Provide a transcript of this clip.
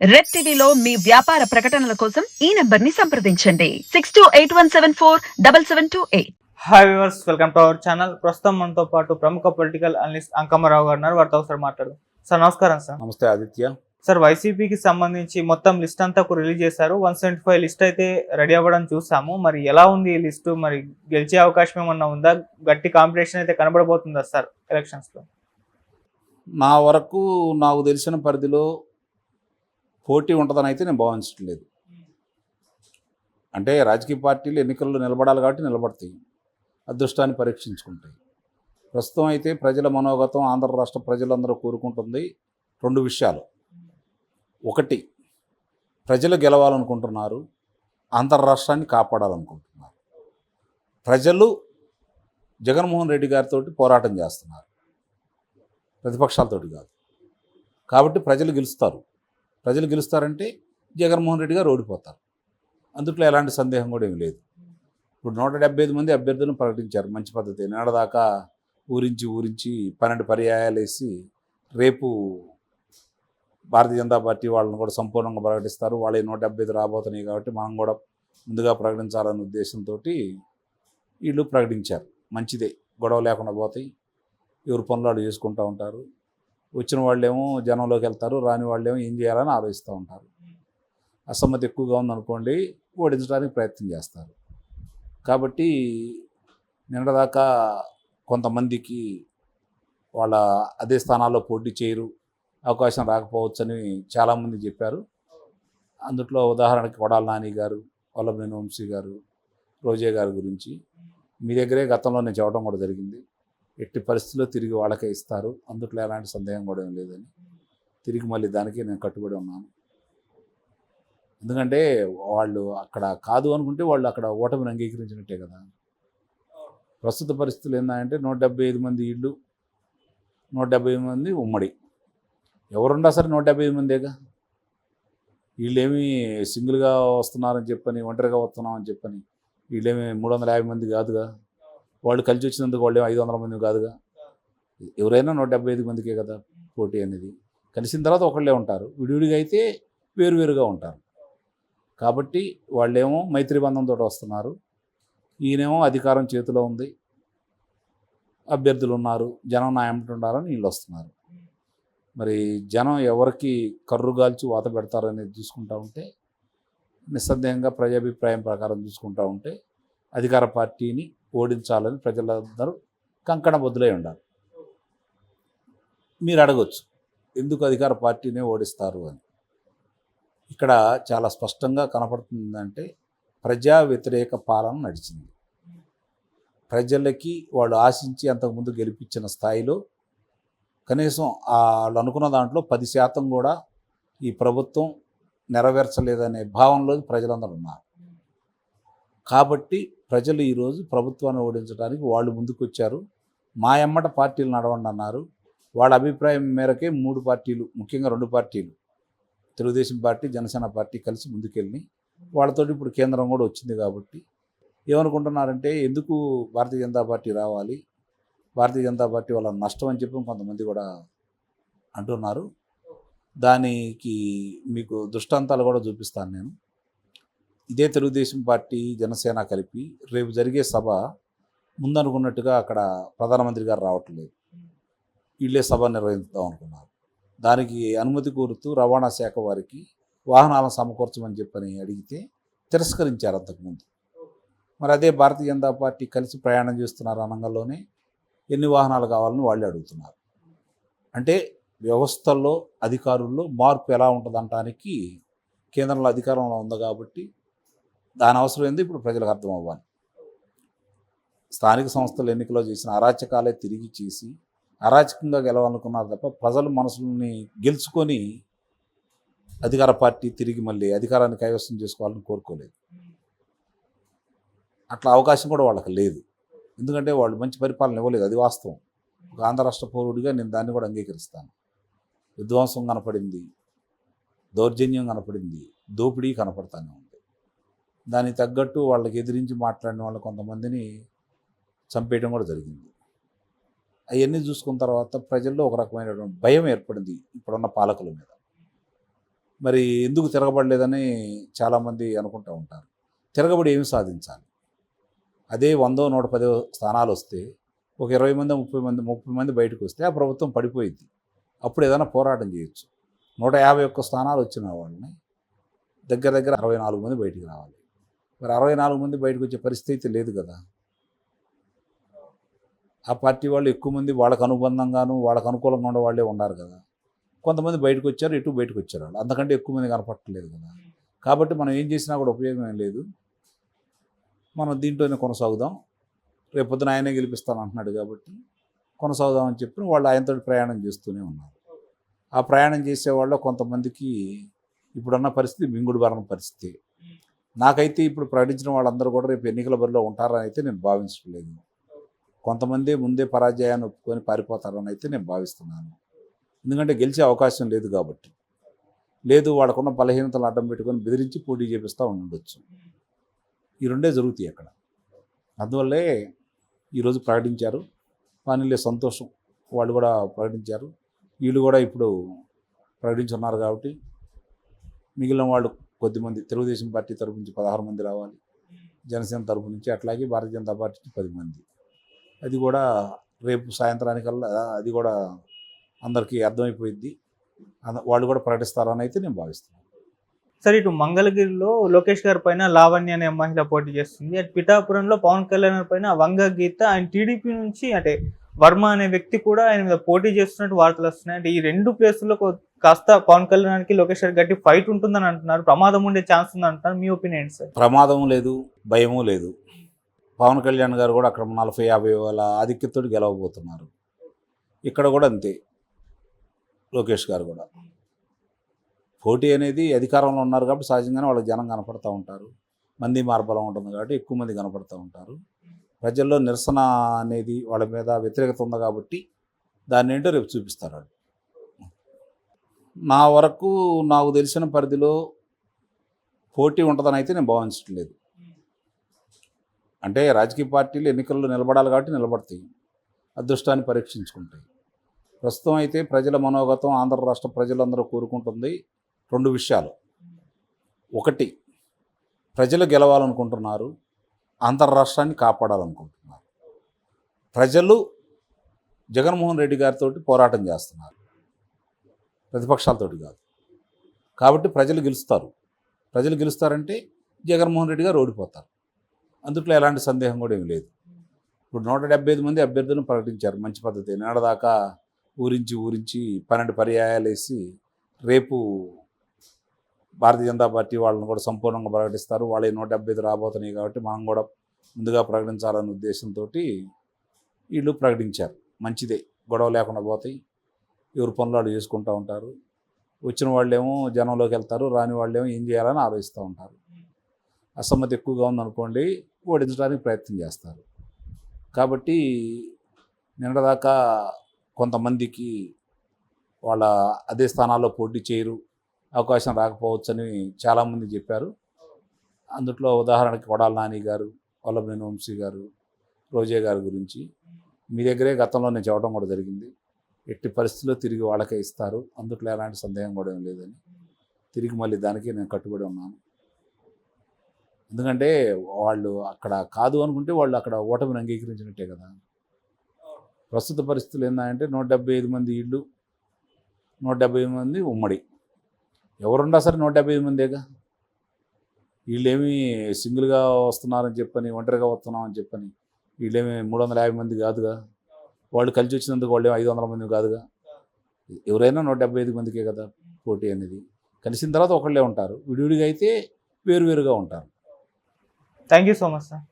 Red టీవీలో మీ వ్యాపార ప్రకటనల కోసం ఈ నెంబర్ ని సంప్రదించండి 6281747728. Hi viewers, welcome to our channel. ప్రస్తుతం మనతో పాటు ప్రముఖ పొలిటికల్ అనలిస్ట్ అంకమ్మరావు గారు ఉన్నారు. వారితో ఒకసారి మాట్లాడు. సార్ నమస్కారం. సార్ నమస్తే ఆదిత్య. సార్, వైసీపీకి సంబంధించి మొత్తం లిస్ట్ అంతా రిలీజ్ చేశారు. 175 లిస్ట్ అయితే రెడీ అవ్వడం చూసాము. మరి ఎలా ఉంది ఈ లిస్టు? మరి గెలిచే అవకాశం ఏమన్నా ఉందా? గట్టి కాంపిటీషన్ అయితే కనబడబోతుందా సార్ ఎలక్షన్స్ లో? నా వరకు నాకు తెలిసిన పరిధిలో పోటీ ఉంటుందని అయితే నేను భావించట్లేదు. అంటే రాజకీయ పార్టీలు ఎన్నికల్లో నిలబడాలి కాబట్టి నిలబడతాయి, అదృష్టాన్ని పరీక్షించుకుంటాయి. ప్రస్తుతం అయితే ప్రజల మనోగతం ఆంధ్ర రాష్ట్ర ప్రజలందరూ కోరుకుంటుంది రెండు విషయాలు. ఒకటి, ప్రజలు గెలవాలనుకుంటున్నారు, ఆంధ్ర రాష్ట్రాన్ని కాపాడాలనుకుంటున్నారు. ప్రజలు జగన్మోహన్ రెడ్డి గారితో పోరాటం చేస్తున్నారు, ప్రతిపక్షాలతోటి కాదు. కాబట్టి ప్రజలు గెలుస్తారు. ప్రజలు గెలుస్తారంటే జగన్మోహన్ రెడ్డి గారు ఓడిపోతారు. అందుట్లో ఎలాంటి సందేహం కూడా ఏమి లేదు. ఇప్పుడు 175 మంది అభ్యర్థులను ప్రకటించారు, మంచి పద్ధతి. నేడదాకా ఊరించి 12 పర్యాయాలు వేసి రేపు భారతీయ జనతా పార్టీ వాళ్ళని కూడా సంపూర్ణంగా ప్రకటిస్తారు. వాళ్ళే 175 రాబోతున్నాయి కాబట్టి మనం కూడా ముందుగా ప్రకటించాలనే ఉద్దేశంతో వీళ్ళు ప్రకటించారు. మంచిదే, గొడవ లేకుండా పోతాయి, ఎవరు పనులు వాళ్ళు చేసుకుంటూ ఉంటారు. వచ్చిన వాళ్ళేమో జనంలోకి వెళ్తారు, రాని వాళ్ళేమో ఏం చేయాలని ఆలోచిస్తూ ఉంటారు. అసమ్మతి ఎక్కువగా ఉందనుకోండి, ఓడించడానికి ప్రయత్నం చేస్తారు. కాబట్టి నిన్నదాకా కొంతమందికి వాళ్ళ అదే స్థానాల్లో పోటీ చేయరు, అవకాశం రాకపోవచ్చని చాలామంది చెప్పారు. అందుట్లో ఉదాహరణకి కొడాల నాని గారు, వల్లభనేని వంశీ గారు, రోజే గారి గురించి మీ దగ్గరే గతంలో నేను చెప్పడం కూడా జరిగింది. ఎట్టి పరిస్థితుల్లో తిరిగి వాళ్ళకే ఇస్తారు, అందుట్లో ఎలాంటి సందేహం కూడా ఏం లేదని. తిరిగి మళ్ళీ దానికి నేను కట్టుబడి ఉన్నాను. ఎందుకంటే వాళ్ళు అక్కడ కాదు అనుకుంటే వాళ్ళు అక్కడ ఓటమిని అంగీకరించినట్టే కదా. ప్రస్తుత పరిస్థితులు ఏంటంటే 175 మంది ఇళ్ళు, 175 మంది ఉమ్మడి. ఎవరున్నా సరే 175 మందేగా. వీళ్ళేమీ సింగిల్గా వస్తున్నారని చెప్పని, ఒంటరిగా వస్తున్నామని చెప్పని వీళ్ళేమి 350 మంది కాదుగా. వాళ్ళు కలిసి వచ్చినందుకు వాళ్ళు 500 మంది కాదుగా. ఎవరైనా 175 మందికే కదా పోటీ అనేది. కలిసిన తర్వాత ఒకళ్ళే ఉంటారు, విడివిడిగా అయితే వేరువేరుగా ఉంటారు. కాబట్టి వాళ్ళేమో మైత్రి బంధంతో వస్తున్నారు, ఈయనేమో అధికారం చేతిలో ఉంది, అభ్యర్థులు ఉన్నారు, జనం నా ఏమంటుంటారని వీళ్ళు వస్తున్నారు. మరి జనం ఎవరికి కర్రుగాల్చి వాత పెడతారనేది చూసుకుంటూ ఉంటే, నిస్సందేహంగా ప్రజాభిప్రాయం ప్రకారం చూసుకుంటూ ఉంటే అధికార పార్టీని ఓడించాలని ప్రజలందరూ కంకణబద్దులై ఉండాలి. మీరు అడగొచ్చు, ఎందుకు అధికార పార్టీనే ఓడిస్తారు అని. ఇక్కడ చాలా స్పష్టంగా కనపడుతుందంటే ప్రజా వ్యతిరేక పాలన నడిచింది. ప్రజలకి వాళ్ళు ఆశించి అంతకుముందు గెలిపించిన స్థాయిలో కనీసం వాళ్ళు అనుకున్న దాంట్లో 10% కూడా ఈ ప్రభుత్వం నెరవేర్చలేదనే భావనలో ప్రజలందరూ ఉన్నారు. కాబట్టి ప్రజలు ఈరోజు ప్రభుత్వాన్ని ఓడించడానికి వాళ్ళు ముందుకు వచ్చారు. మా ఎమ్మట పార్టీలు నడవండి అన్నారు. వాళ్ళ అభిప్రాయం మేరకే 3 పార్టీలు, ముఖ్యంగా 2 పార్టీలు, తెలుగుదేశం పార్టీ, జనసేన పార్టీ కలిసి ముందుకెళ్ళి వాళ్ళతో ఇప్పుడు కేంద్రం కూడా వచ్చింది. కాబట్టి ఏమనుకుంటున్నారంటే ఎందుకు భారతీయ జనతా పార్టీ రావాలి, భారతీయ జనతా పార్టీ వాళ్ళ నష్టం అని చెప్పి కొంతమంది కూడా అంటున్నారు. దానికి మీకు దృష్టాంతాలు కూడా చూపిస్తాను నేను. ఇదే తెలుగుదేశం పార్టీ, జనసేన కలిపి రేపు జరిగే సభ ముందనుకున్నట్టుగా అక్కడ ప్రధానమంత్రి గారు రావట్లేదు, వీళ్ళే సభ నిర్వహిద్దాం అనుకున్నారు. దానికి అనుమతి కోరుతూ రవాణా శాఖ వారికి వాహనాలను సమకూర్చమని చెప్పని అడిగితే తిరస్కరించారు అంతకుముందు. మరి అదే భారతీయ జనతా పార్టీ కలిసి ప్రయాణం చేస్తున్నారు అనగానే ఎన్ని వాహనాలు కావాలని వాళ్ళే అడుగుతున్నారు. అంటే వ్యవస్థల్లో, అధికారుల్లో మార్పు ఎలా ఉంటుందంటానికి కేంద్రంలో అధికారంలో ఉంది కాబట్టి దాని అవసరం ఏంది ఇప్పుడు ప్రజలకు అర్థం అవ్వాలి. స్థానిక సంస్థల ఎన్నికలో చేసిన అరాచకాలే తిరిగి చేసి అరాచకంగా గెలవాలనుకున్నారు తప్ప ప్రజల మనసుల్ని గెలుచుకొని అధికార పార్టీ తిరిగి మళ్ళీ అధికారాన్ని కైవసం చేసుకోవాలని కోరుకోలేదు. అట్లా అవకాశం కూడా వాళ్ళకి లేదు. ఎందుకంటే వాళ్ళు మంచి పరిపాలన ఇవ్వలేదు, అది వాస్తవం. ఒక ఆంధ్ర రాష్ట్ర పౌరుడిగా నేను దాన్ని కూడా అంగీకరిస్తాను. విధ్వంసం కనపడింది, దౌర్జన్యం కనపడింది, దోపిడీ కనపడతానే ఉంది. దానికి తగ్గట్టు వాళ్ళకి ఎదిరించి మాట్లాడిన వాళ్ళు కొంతమందిని చంపేయడం కూడా జరిగింది. అవన్నీ చూసుకున్న తర్వాత ప్రజల్లో ఒక రకమైనటువంటి భయం ఏర్పడింది ఇప్పుడున్న పాలకుల మీద. మరి ఎందుకు తిరగబడలేదని చాలామంది అనుకుంటూ ఉంటారు. తిరగబడి ఏమి సాధించాలి? అదే 100 110 స్థానాలు వస్తే ఒక 20 మంది 30 మంది బయటకు వస్తే ఆ ప్రభుత్వం పడిపోయింది. అప్పుడు ఏదైనా పోరాటం చేయొచ్చు. 151 స్థానాలు వచ్చిన వాళ్ళని దగ్గర దగ్గర 64 మంది బయటికి రావాలి. మరి 64 మంది బయటకు వచ్చే పరిస్థితి లేదు కదా. ఆ పార్టీ వాళ్ళు ఎక్కువ మంది వాళ్ళకు అనుబంధంగాను వాళ్ళకు అనుకూలంగా ఉండే వాళ్ళే ఉన్నారు కదా. కొంతమంది బయటకు వచ్చారు, ఇటు బయటకు వచ్చారు వాళ్ళు. అంతకంటే ఎక్కువ మంది కనపడట్లేదు కదా. కాబట్టి మనం ఏం చేసినా కూడా ఉపయోగం ఏం లేదు. మనం దీంట్లోనే కొనసాగుదాం. రేపొద్దున ఆయనే గెలిపిస్తాను అంటున్నాడు కాబట్టి కొనసాగుదామని చెప్పి వాళ్ళు ఆయనతో ప్రయాణం చేస్తూనే ఉన్నారు. ఆ ప్రయాణం చేసేవాళ్ళు కొంతమందికి ఇప్పుడున్న పరిస్థితి మింగుడు బారిన పరిస్థితి. నాకైతే ఇప్పుడు ప్రకటించిన వాళ్ళందరూ కూడా రేపు ఎన్నికల బరిలో ఉంటారని అయితే నేను భావించట్లేదు. కొంతమంది ముందే పరాజయాన్ని ఒప్పుకొని పారిపోతారని అయితే నేను భావిస్తున్నాను. ఎందుకంటే గెలిచే అవకాశం లేదు కాబట్టి. లేదు వాళ్ళకున్న బలహీనతలు అడ్డం పెట్టుకొని బెదిరించి పోటీ చేపిస్తూ ఉండొచ్చు. ఈ రెండే జరుగుతాయి అక్కడ. అందువల్లే ఈరోజు ప్రకటించారు. పనిలే సంతోషం, వాళ్ళు కూడా ప్రకటించారు. వీళ్ళు కూడా ఇప్పుడు ప్రకటించున్నారు కాబట్టి మిగిలిన వాళ్ళు కొద్దిమంది తెలుగుదేశం పార్టీ తరపు నుంచి 16 మంది రావాలి, జనసేన తరపు నుంచి, అట్లాగే భారతీయ జనతా పార్టీ నుంచి 10 మంది. అది కూడా రేపు సాయంత్రానికల్లా అది కూడా అందరికీ అర్థమైపోయింది. వాళ్ళు కూడా ప్రకటిస్తారని అయితే నేను భావిస్తున్నాను. సరే, ఇటు మంగళగిరిలో లోకేష్ గారి పైన లావణ్య అనే మహిళ పోటీ చేస్తుంది. అటు పిఠాపురంలో పవన్ కళ్యాణ్ పైన వంగ గీత, ఆయన టీడీపీ నుంచి అంటే వర్మ అనే వ్యక్తి కూడా ఆయన మీద పోటీ చేస్తున్నట్టు వార్తలు వస్తున్నాయి. అంటే ఈ 2 ప్లేసుల్లో కాస్త పవన్ కళ్యాణ్కి లోకేష్ గారికి గట్టి ఫైట్ ఉంటుందని అంటున్నారు. ప్రమాదం ఉండే ఛాన్స్ ఉంది అంటున్నారు. మీ ఒపీనియన్ సార్? ప్రమాదం లేదు, భయము లేదు. పవన్ కళ్యాణ్ గారు కూడా అక్కడ 40-50 వేల ఆధిక్యతతో గెలవబోతున్నారు. ఇక్కడ కూడా అంతే. లోకేష్ గారు కూడా పోటీ అనేది అధికారంలో ఉన్నారు కాబట్టి సహజంగానే వాళ్ళకి జనం కనపడుతూ ఉంటారు. మంది మార్బలం ఉంటుంది కాబట్టి ఎక్కువ మంది కనపడుతూ ఉంటారు. ప్రజల్లో నిరసన అనేది వాళ్ళ మీద వ్యతిరేకత ఉంది కాబట్టి దాన్ని ఏంటో రేపు చూపిస్తారు వాళ్ళు. నా వరకు నాకు తెలిసిన పరిధిలో పోటీ ఉంటుందని అయితే నేను భావించట్లేదు. అంటే రాజకీయ పార్టీలు ఎన్నికల్లో నిలబడాలి కాబట్టి నిలబడతాయి, అదృష్టాన్ని పరీక్షించుకుంటాయి. ప్రస్తుతం అయితే ప్రజల మనోగతం ఆంధ్ర రాష్ట్ర ప్రజలందరూ కోరుకుంటుంది 2 విషయాలు. ఒకటి, ప్రజలు గెలవాలనుకుంటున్నారు, ఆంధ్ర రాష్ట్రాన్ని కాపాడాలనుకుంటున్నారు. ప్రజలు జగన్మోహన్ రెడ్డి గారితో పోరాటం చేస్తున్నారు, ప్రతిపక్షాలతోటి కాదు. కాబట్టి ప్రజలు గెలుస్తారు. ప్రజలు గెలుస్తారంటే జగన్మోహన్ రెడ్డి గారు ఓడిపోతారు. అందుట్లో ఎలాంటి సందేహం కూడా ఏమి లేదు. ఇప్పుడు 175 మంది అభ్యర్థులను ప్రకటించారు, మంచి పద్ధతి. నేడదాకా ఊరించి 12 పర్యాయాలు వేసి రేపు భారతీయ జనతా పార్టీ వాళ్ళని కూడా సంపూర్ణంగా ప్రకటిస్తారు. వాళ్ళే 175 రాబోతున్నాయి కాబట్టి మనం కూడా ముందుగా ప్రకటించాలనే ఉద్దేశంతో వీళ్ళు ప్రకటించారు. మంచిదే, గొడవ లేకుండా పోతాయి. ఎవరు పనులు వాళ్ళు చేసుకుంటూ ఉంటారు. వచ్చిన వాళ్ళేమో జనంలోకి వెళ్తారు, రాని వాళ్ళేమో ఏం చేయాలని ఆలోచిస్తూ ఉంటారు. అసమ్మతి ఎక్కువగా ఉందనుకోండి, ఓడించడానికి ప్రయత్నం చేస్తారు. కాబట్టి నిన్నదాకా కొంతమందికి వాళ్ళ అదే స్థానాల్లో పోటీ చేయరు, అవకాశం రాకపోవచ్చని చాలామంది చెప్పారు. అందుట్లో ఉదాహరణకి కొడాల నాని గారు, వల్లభనేని వంశీ గారు, రోజే గారి గురించి మీ దగ్గరే గతంలో నేను చెప్పడం కూడా జరిగింది. ఎట్టి పరిస్థితుల్లో తిరిగి వాళ్ళకే ఇస్తారు, అందుట్లో ఎలాంటి సందేహం కూడా ఏం లేదని. తిరిగి మళ్ళీ దానికి నేను కట్టుబడి ఉన్నాను. ఎందుకంటే వాళ్ళు అక్కడ కాదు అనుకుంటే వాళ్ళు అక్కడ ఓటమిని అంగీకరించినట్టే కదా. ప్రస్తుత పరిస్థితులు ఏంటంటే 175 మంది ఇళ్ళు, 175 మంది ఉమ్మడి. ఎవరున్నా సరే 175 మందేగా. వీళ్ళేమి సింగిల్గా వస్తున్నారని చెప్పని, ఒంటరిగా వస్తున్నామని చెప్పని వీళ్ళేమి 350 మంది కాదుగా. వాళ్ళు కలిసి వచ్చినందుకు వాళ్ళు 500 మంది కాదుగా. ఎవరైనా 175 మందికే కదా పోటీ అనేది. కలిసిన తర్వాత ఒకళ్ళే ఉంటారు, విడివిడిగా అయితే వేరువేరుగా ఉంటారు. Thank you so much sir.